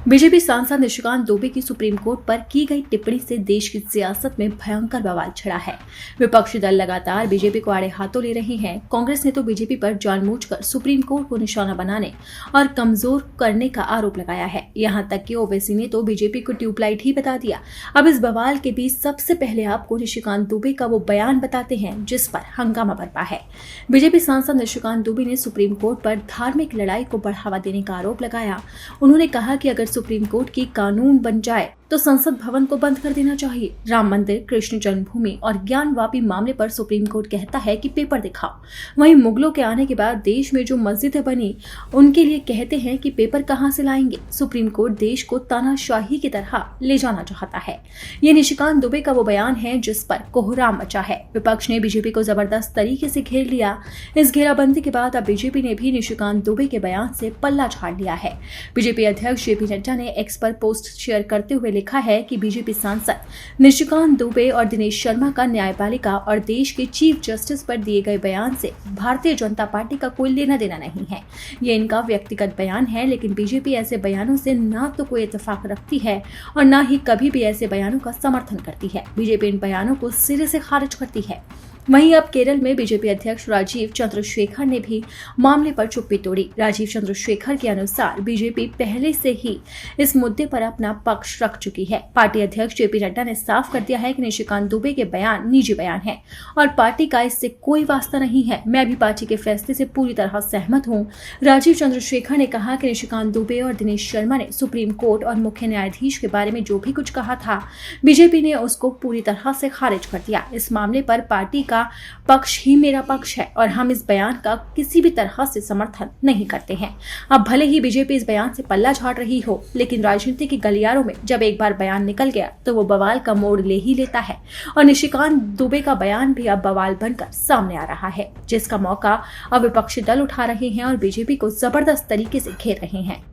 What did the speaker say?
BJP सांसद निशिकांत दुबे की supreme court पर की गई टिप्पणी से देश की सियासत में भयंकर बवाल छिड़ा है। विपक्षी दल लगातार बीजेपी को आड़े हाथों ले रहे हैं। कांग्रेस ने तो बीजेपी पर जानबूझकर सुप्रीम कोर्ट को निशाना बनाने और कमजोर करने का आरोप लगाया है। यहां तक कि ओवैसी ने तो बीजेपी को ट्यूबलाइट ही बता दिया। अब इस बवाल के बीच सबसे पहले आपको निशिकांत दुबे का वो बयान बताते हैं जिस पर हंगामा बरपा है। बीजेपी सांसद निशिकांत दुबे ने सुप्रीम कोर्ट पर धार्मिक लड़ाई को बढ़ावा देने का आरोप लगाया। उन्होंने कहा कि अगर सुप्रीम कोर्ट की कानून बन जाए तो संसद भवन को बंद कर देना चाहिए। राम मंदिर, कृष्ण जन्मभूमि और ज्ञानवापी मामले पर सुप्रीम कोर्ट कहता है कि पेपर दिखाओ। वहीं मुगलों के आने के बाद देश में जो मस्जिदें बनी उनके लिए कहते हैं कि पेपर कहां से लाएंगे। सुप्रीम कोर्ट देश को तानाशाही की तरह ले जाना चाहता है। ये निशिकांत दुबे का वो बयान है जिस पर कोहराम मचा है। विपक्ष ने बीजेपी को जबरदस्त तरीके से घेर लिया। इस घेराबंदी के बाद अब बीजेपी ने भी निशिकांत दुबे के बयान से पल्ला झाड़ लिया है। बीजेपी अध्यक्ष जेपी नड्डा ने एक्स पर पोस्ट शेयर करते हुए लिखा है कि बीजेपी सांसद निशिकांत दुबे और दिनेश शर्मा का न्यायपालिका और देश के चीफ जस्टिस पर दिए गए बयान से भारतीय जनता पार्टी का कोई लेना देना नहीं है। ये इनका व्यक्तिगत बयान है, लेकिन बीजेपी ऐसे बयानों से ना तो कोई इत्तेफाक रखती है और ना ही कभी भी ऐसे बयानों का समर्थन करती है। बीजेपी इन बयानों को सिरे से खारिज करती है। वहीं अब केरल में बीजेपी अध्यक्ष राजीव चंद्रशेखर ने भी मामले पर चुप्पी तोड़ी। राजीव चंद्रशेखर के अनुसार बीजेपी पहले से ही इस मुद्दे पर अपना पक्ष रख चुकी है। पार्टी अध्यक्ष जेपी नड्डा ने साफ कर दिया है कि निशिकांत दुबे के बयान निजी बयान है और पार्टी का इससे कोई वास्ता नहीं है। मैं भी पार्टी के फैसले से पूरी तरह सहमत हूँ। राजीव चंद्रशेखर ने कहा कि निशिकांत दुबे और दिनेश शर्मा ने सुप्रीम कोर्ट और मुख्य न्यायाधीश के बारे में जो भी कुछ कहा था, बीजेपी ने उसको पूरी तरह से खारिज कर दिया। इस मामले पर पार्टी का पक्ष ही मेरा पक्ष है और हम इस बयान का किसी भी तरह से समर्थन नहीं करते हैं। अब भले ही बीजेपी इस बयान से पल्ला झाड़ रही हो, लेकिन राजनीति के गलियारों में जब एक बार बयान निकल गया तो वो बवाल का मोड़ ले ही लेता है और निशिकांत दुबे का बयान भी अब बवाल बनकर सामने आ रहा है, जिसका मौका अब विपक्षी दल उठा रहे हैं और बीजेपी को जबरदस्त तरीके से घेर रहे हैं।